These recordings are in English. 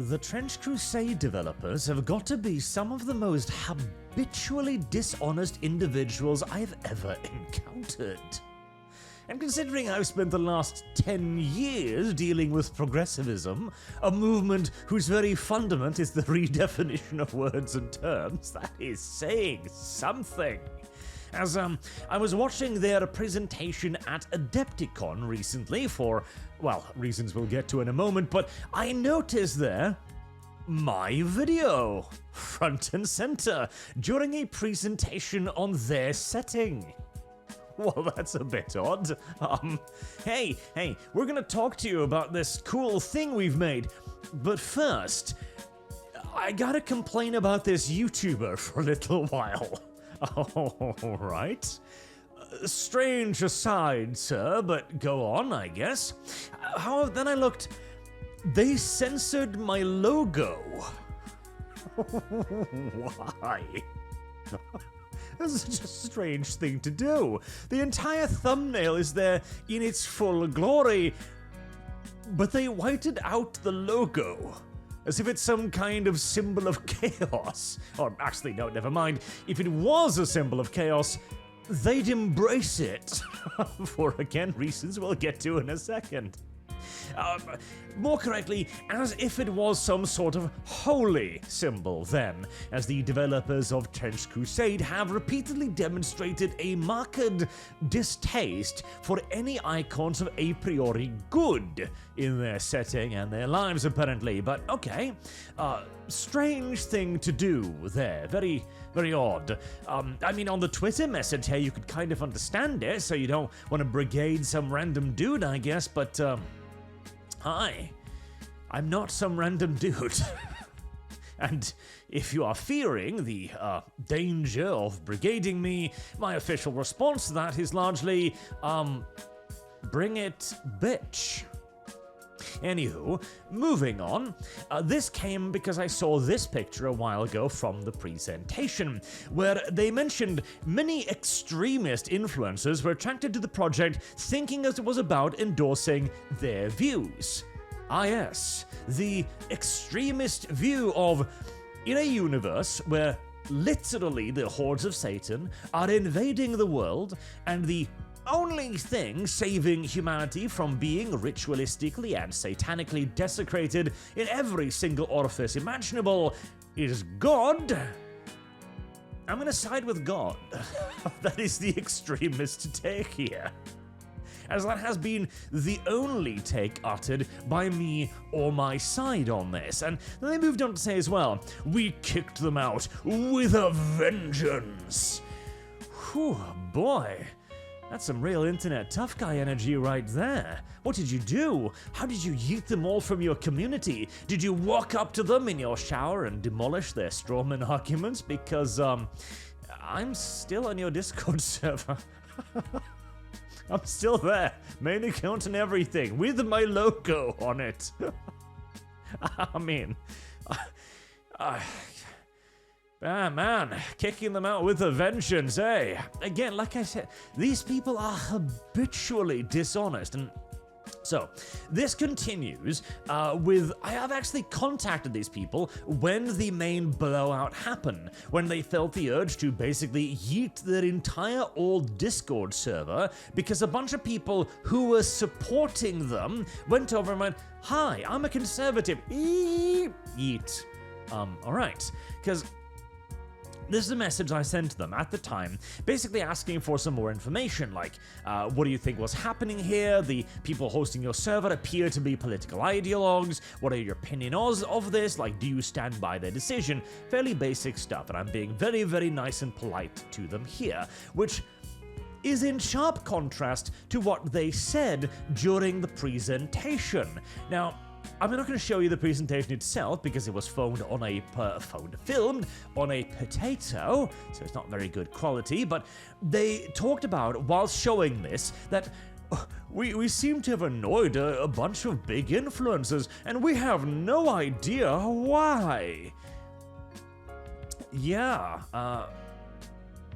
The Trench Crusade developers have got to be some of the most habitually dishonest individuals I've ever encountered. And considering I've spent the last 10 years dealing with progressivism, a movement whose very fundament is the redefinition of words and terms, that is saying something. As I was watching their presentation at Adepticon recently for, well, reasons we'll get to in a moment, but I noticed there my video, front and center, during a presentation on their setting. Well, that's a bit odd. Hey, we're gonna talk to you about this cool thing we've made, but first, I gotta complain about this YouTuber for a little while. Alright. Strange aside, sir, but go on, I guess. However, then I looked. They censored my logo. Why? This is such a strange thing to do. The entire thumbnail is there in its full glory, but they whited out the logo. As if it's some kind of symbol of chaos. Or actually, no, never mind. If it was a symbol of chaos, they'd embrace it. For, again, reasons we'll get to in a second. More correctly, as if it was some sort of holy symbol then, as the developers of Trench Crusade have repeatedly demonstrated a marked distaste for any icons of a priori good in their setting and their lives, apparently. But okay, strange thing to do there. Very, very odd. I mean, on the Twitter message here, you could kind of understand it, so you don't want to brigade some random dude, I guess, but, hi, I'm not some random dude. And if you are fearing the danger of brigading me, my official response to that is largely, bring it, bitch. Anywho, moving on, this came because I saw this picture a while ago from the presentation, where they mentioned many extremist influencers were attracted to the project thinking as it was about endorsing their views. Ah yes, the extremist view of, in a universe where literally the hordes of Satan are invading the world and the only thing saving humanity from being ritualistically and satanically desecrated in every single orifice imaginable is God. I'm gonna side with God. That is the extremist take here, as that has been the only take uttered by me or my side on this. And then they moved on to say as well, we kicked them out with a vengeance. Whew, boy. That's some real internet tough guy energy right there. What did you do? How did you yeet them all from your community? Did you walk up to them in your shower and demolish their strawman arguments? Because, I'm still on your Discord server. I'm still there, main account and everything, with my logo on it. I mean, man, kicking them out with a vengeance, eh? Again, like I said, these people are habitually dishonest, and so this continues with, I have actually contacted these people when the main blowout happened, when they felt the urge to basically yeet their entire old Discord server because a bunch of people who were supporting them went over and went, hi, I'm a conservative, yeet. Alright, because this is a message I sent to them at the time, basically asking for some more information, like, what do you think was happening here? The people hosting your server appear to be political ideologues. What are your opinions of this? Like, do you stand by their decision? Fairly basic stuff, and I'm being very, very nice and polite to them here, which is in sharp contrast to what they said during the presentation. Now, I'm not going to show you the presentation itself because it was filmed on a potato, so it's not very good quality, but they talked about, while showing this, that we seem to have annoyed a bunch of big influencers, and we have no idea why. Yeah,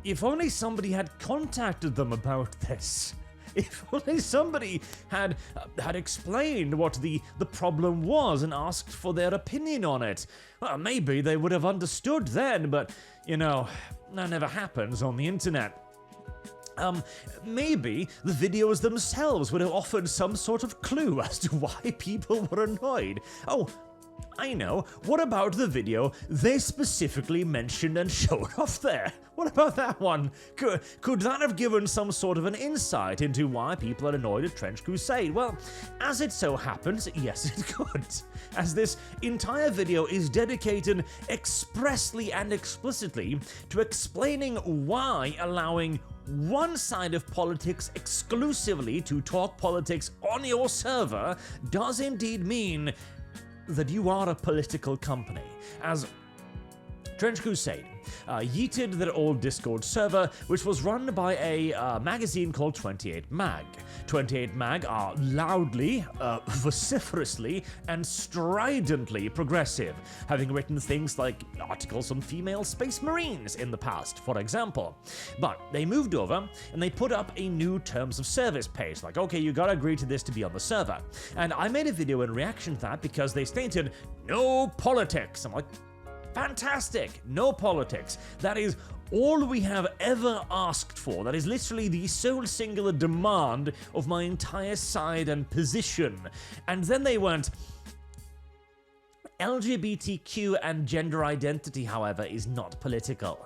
if only somebody had contacted them about this. If only somebody had explained what the problem was and asked for their opinion on it. Well, maybe they would have understood then, but, that never happens on the internet. Maybe the videos themselves would have offered some sort of clue as to why people were annoyed. Oh, I know. What about the video they specifically mentioned and showed off there? What about that one? Could that have given some sort of an insight into why people are annoyed at Trench Crusade? Well, as it so happens, yes it could, as this entire video is dedicated expressly and explicitly to explaining why allowing one side of politics exclusively to talk politics on your server does indeed mean that you are a political company, as Trench Crusade yeeted their old Discord server, which was run by a magazine called 28 Mag. 28 Mag are loudly, vociferously, and stridently progressive, having written things like articles on female space marines in the past, for example. But they moved over and they put up a new terms of service page, like, okay, you gotta agree to this to be on the server. And I made a video in reaction to that because they stated, no politics. I'm like, fantastic, no politics. That is all we have ever asked for. That is literally the sole singular demand of my entire side and position. And then they went, LGBTQ and gender identity, however, is not political.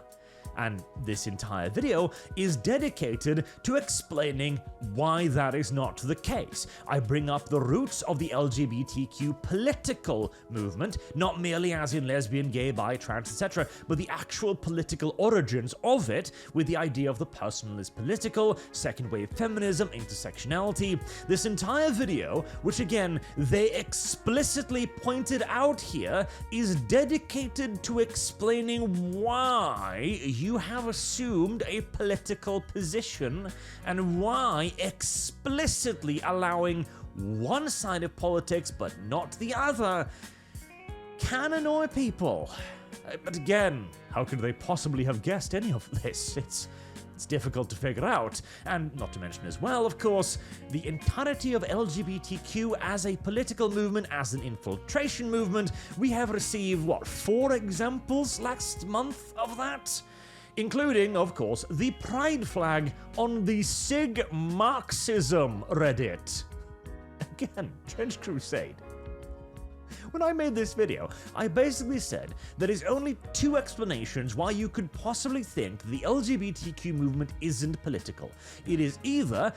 And this entire video is dedicated to explaining why that is not the case. I bring up the roots of the LGBTQ political movement, not merely as in lesbian, gay, bi, trans, etc., but the actual political origins of it, with the idea of the personal is political, second wave feminism, intersectionality. This entire video, which again, they explicitly pointed out here, is dedicated to explaining why you have assumed a political position and why explicitly allowing one side of politics but not the other can annoy people. But again, how could they possibly have guessed any of this? It's difficult to figure out, and not to mention as well, of course, the entirety of LGBTQ as a political movement, as an infiltration movement. We have received, 4 examples last month of that? Including, of course, the pride flag on the Sig Marxism Reddit. Again, Trench Crusade. When I made this video, I basically said there is only 2 explanations why you could possibly think the LGBTQ movement isn't political. It is either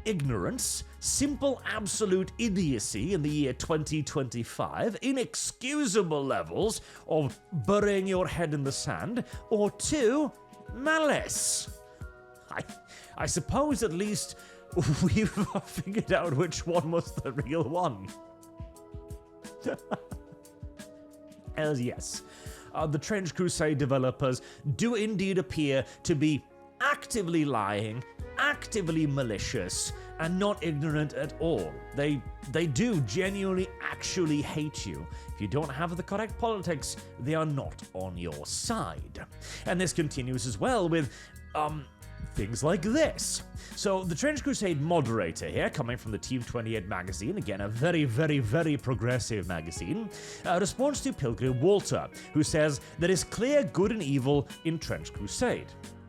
ignorance, simple absolute idiocy in the year 2025, inexcusable levels of burying your head in the sand, or 2, malice. I suppose at least we've figured out which one was the real one. As yes, the Trench Crusade developers do indeed appear to be actively lying, actively malicious, and not ignorant at all. They do genuinely actually hate you. If you don't have the correct politics, they are not on your side. And this continues as well with things like this. So the Trench Crusade moderator here, coming from the Team 28 magazine, again a very, very, very progressive magazine, responds to Pilgrim Walter, who says there is clear good and evil in Trench Crusade.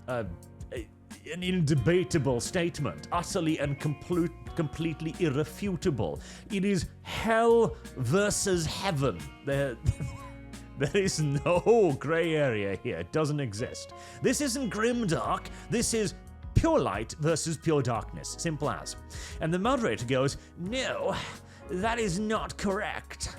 An indebatable statement, utterly and completely irrefutable. It is hell versus heaven. There is no grey area here. It doesn't exist. This isn't grimdark. This is pure light versus pure darkness. Simple as. And the moderator goes, no, that is not correct.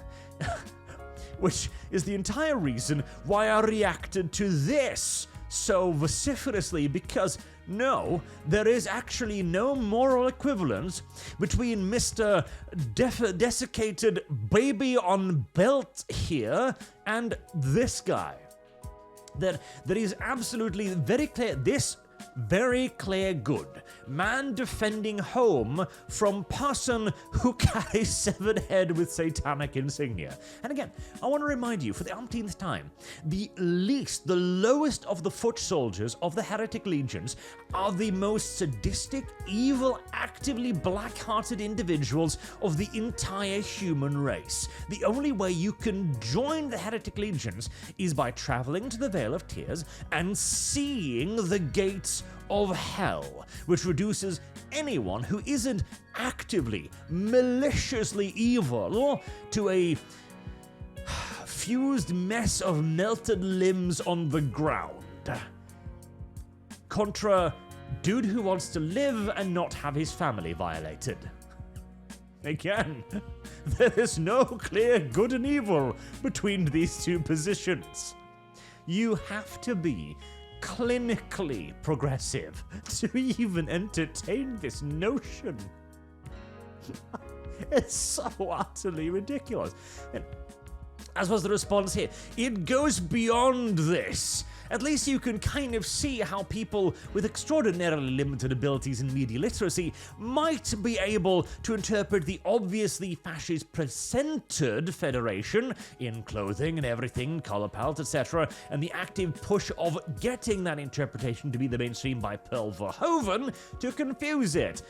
Which is the entire reason why I reacted to this so vociferously, because no, there is actually no moral equivalence between Mr. Desiccated Baby on Belt here and this guy. That is absolutely very clear. This very clear good. Man defending home from person who carries severed head with satanic insignia. And again, I want to remind you for the umpteenth time, the lowest of the foot soldiers of the heretic legions are the most sadistic, evil, actively black-hearted individuals of the entire human race. The only way you can join the heretic legions is by traveling to the Vale of Tears and seeing the gates of hell, which reduces anyone who isn't actively, maliciously evil to a fused mess of melted limbs on the ground. Contra dude who wants to live and not have his family violated. Again, there is no clear good and evil between these two positions. You have to be clinically progressive to even entertain this notion. It's so utterly ridiculous. And as was the response here, it goes beyond this. At least you can kind of see how people with extraordinarily limited abilities in media literacy might be able to interpret the obviously fascist-presented Federation in clothing and everything, color palette, etc., and the active push of getting that interpretation to be the mainstream by Pearl Verhoeven to confuse it.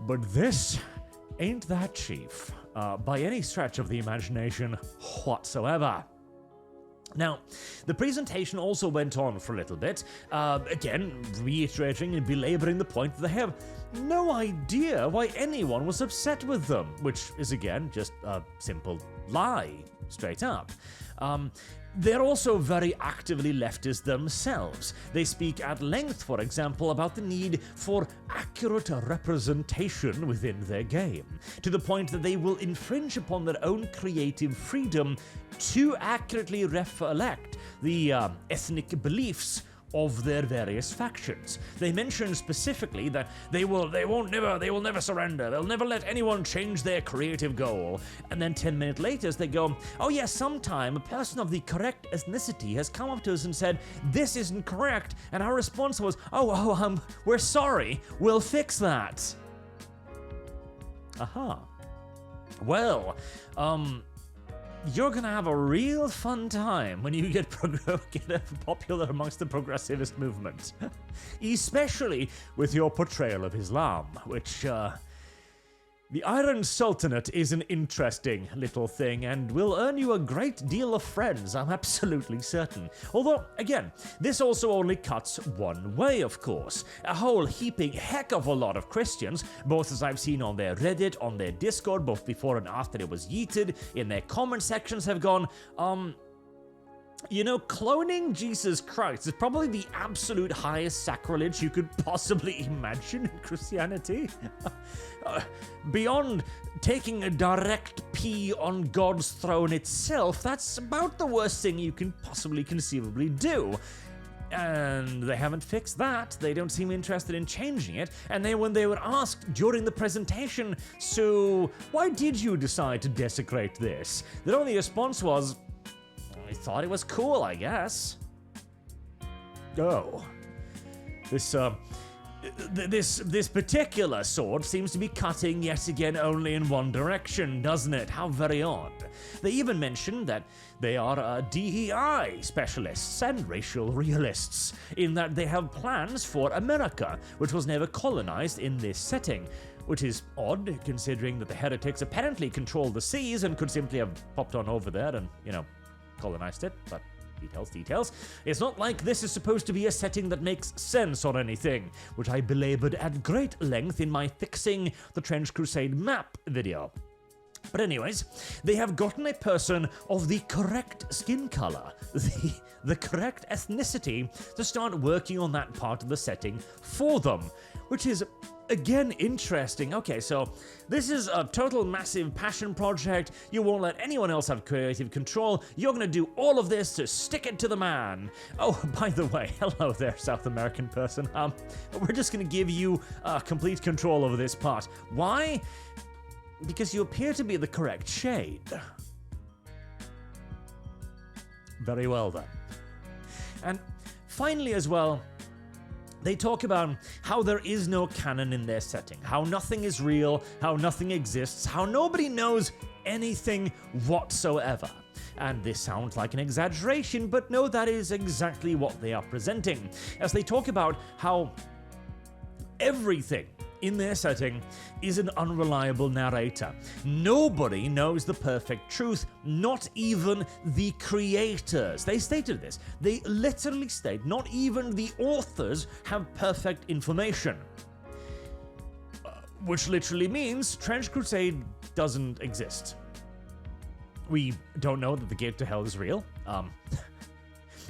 But this ain't that, Chief, by any stretch of the imagination whatsoever. Now, the presentation also went on for a little bit, again, reiterating and belaboring the point that they have no idea why anyone was upset with them, which is, again, just a simple lie, straight up. They're also very actively leftist themselves. They speak at length, for example, about the need for accurate representation within their game, to the point that they will infringe upon their own creative freedom to accurately reflect the ethnic beliefs of their various factions. They mention specifically that they will never surrender. They'll never let anyone change their creative goal. And then 10 minutes later, they go, oh yes, sometime a person of the correct ethnicity has come up to us and said, this isn't correct. And our response was, we're sorry. We'll fix that. Aha. Well, you're gonna have a real fun time when you get popular amongst the progressivist movement. Especially with your portrayal of Islam, which, the Iron Sultanate is an interesting little thing and will earn you a great deal of friends, I'm absolutely certain. Although, again, this also only cuts one way, of course. A whole heaping heck of a lot of Christians, both as I've seen on their Reddit, on their Discord, both before and after it was yeeted, in their comment sections have gone, you know, cloning Jesus Christ is probably the absolute highest sacrilege you could possibly imagine in Christianity. Beyond taking a direct pee on God's throne itself, that's about the worst thing you can possibly conceivably do. And they haven't fixed that. They don't seem interested in changing it. And then when they were asked during the presentation, so why did you decide to desecrate this? Their only response was, I thought it was cool, I guess. Oh. This particular sword seems to be cutting yet again only in one direction, doesn't it? How very odd. They even mentioned that they are DEI specialists and racial realists, in that they have plans for America, which was never colonized in this setting. Which is odd, considering that the heretics apparently control the seas and could simply have popped on over there and, you know, colonized it, but details. It's not like this is supposed to be a setting that makes sense or anything, which I belabored at great length in my Fixing the Trench Crusade map video. But anyways, they have gotten a person of the correct skin color, the correct ethnicity, to start working on that part of the setting for them, which is, again, interesting. Okay, so this is a total massive passion project. You won't let anyone else have creative control. You're gonna do all of this to stick it to the man. Oh, by the way, hello there, South American person. We're just gonna give you complete control over this part. Why? Because you appear to be the correct shade. Very well then. And finally as well, They talk about how there is no canon in their setting, how nothing is real, how nothing exists, how nobody knows anything whatsoever. And this sounds like an exaggeration, but no, that is exactly what they are presenting, as they talk about how everything in their setting is an unreliable narrator. Nobody knows the perfect truth, not even the creators. They stated this. They literally state not even the authors have perfect information. Which literally means Trench Crusade doesn't exist. We don't know that the gate to hell is real.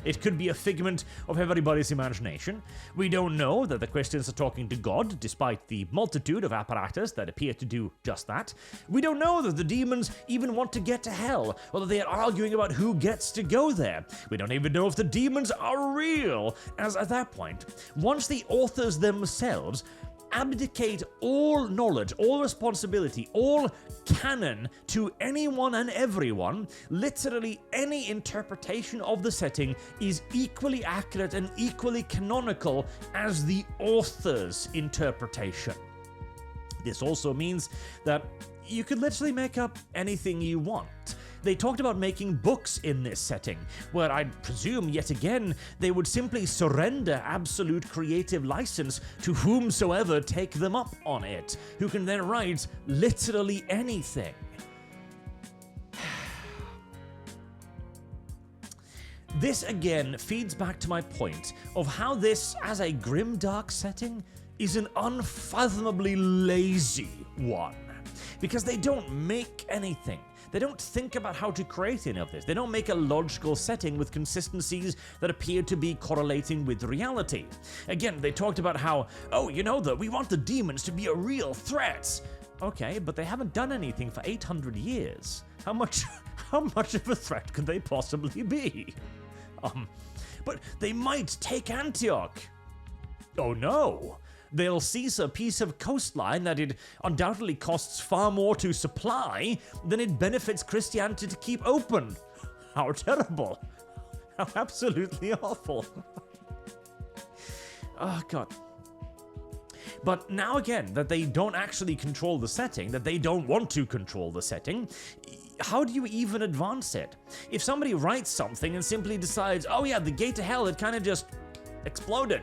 It could be a figment of everybody's imagination. We don't know that the Christians are talking to God, despite the multitude of apparatus that appear to do just that. We don't know that the demons even want to get to hell, or that they are arguing about who gets to go there. We don't even know if the demons are real, as at that point, once the authors themselves abdicate all knowledge, all responsibility, all canon to anyone and everyone, literally any interpretation of the setting is equally accurate and equally canonical as the author's interpretation. This also means that you could literally make up anything you want. They talked about making books in this setting, where I'd presume, yet again, they would simply surrender absolute creative license to whomsoever take them up on it, who can then write literally anything. This again feeds back to my point of how this, as a grimdark setting, is an unfathomably lazy one. Because they don't make anything. They don't think about how to create any of this. They don't make a logical setting with consistencies that appear to be correlating with reality. Again, they talked about how, that we want the demons to be a real threat. Okay, but they haven't done anything for 800 years. How much of a threat could they possibly be? But they might take Antioch. Oh no. They'll seize a piece of coastline that it undoubtedly costs far more to supply than it benefits Christianity to keep open. How terrible. How absolutely awful. Oh, God. But now again, that they don't actually control the setting, that they don't want to control the setting, how do you even advance it? If somebody writes something and simply decides, oh yeah, the gate to hell, it kind of just exploded.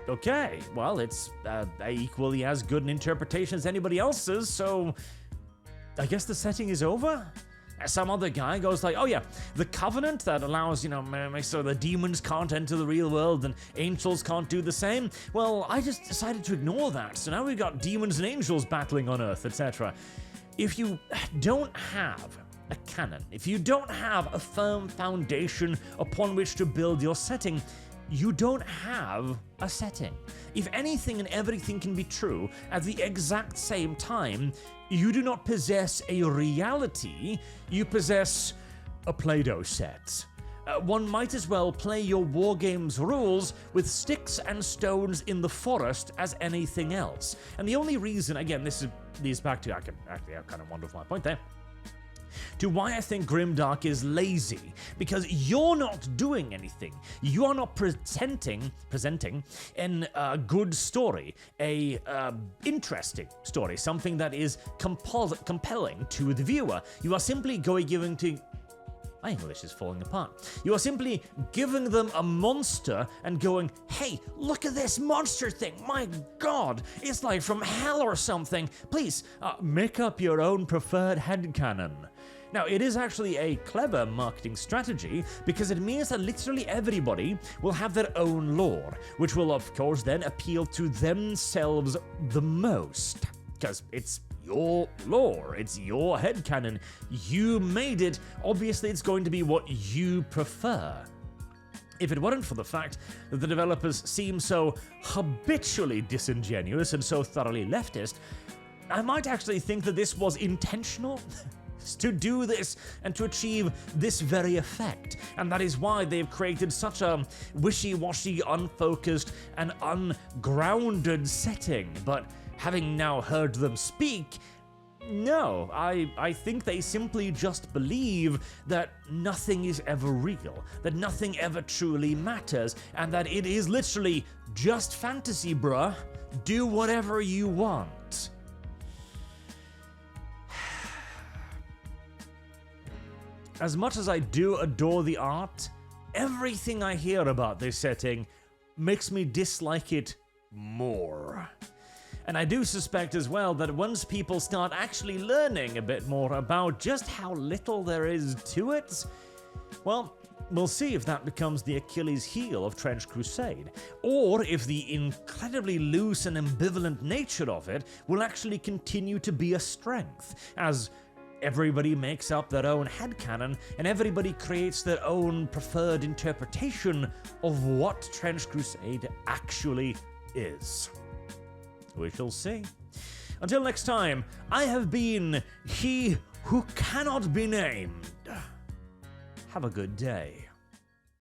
Okay, well, it's equally as good an interpretation as anybody else's, so I guess the setting is over? Some other guy goes like, oh yeah, the covenant that allows, so the demons can't enter the real world and angels can't do the same. Well, I just decided to ignore that, so now we've got demons and angels battling on Earth, etc. If you don't have a canon, if you don't have a firm foundation upon which to build your setting, you don't have a setting. If anything and everything can be true at the exact same time, you do not possess a reality, you possess a Play-Doh set. One might as well play your wargames rules with sticks and stones in the forest as anything else. And the only reason, again, this leads back to, I kind of wonder my point there, to why I think grimdark is lazy, because you're not doing anything. You are not presenting a good story, a interesting story, something that is compelling to the viewer. You are simply giving to... My English is falling apart. You are simply giving them a monster and going, hey, look at this monster thing. My God, it's like from hell or something. Please, make up your own preferred headcanon. Now, it is actually a clever marketing strategy because it means that literally everybody will have their own lore, which will, of course, then appeal to themselves the most. Because it's your lore, it's your headcanon, you made it, obviously it's going to be what you prefer. If it weren't for the fact that the developers seem so habitually disingenuous and so thoroughly leftist, I might actually think that this was intentional. To do this and to achieve this very effect. And that is why they've created such a wishy-washy, unfocused, and ungrounded setting. But having now heard them speak, No, I think they simply just believe that nothing is ever real, that nothing ever truly matters, and that it is literally just fantasy, bruh. Do whatever you want. As much as I do adore the art, everything I hear about this setting makes me dislike it more. And I do suspect as well that once people start actually learning a bit more about just how little there is to it, well, we'll see if that becomes the Achilles heel of Trench Crusade, or if the incredibly loose and ambivalent nature of it will actually continue to be a strength, as everybody makes up their own headcanon and everybody creates their own preferred interpretation of what Trench Crusade actually is. We shall see. Until next time, I have been he who cannot be named. Have a good day.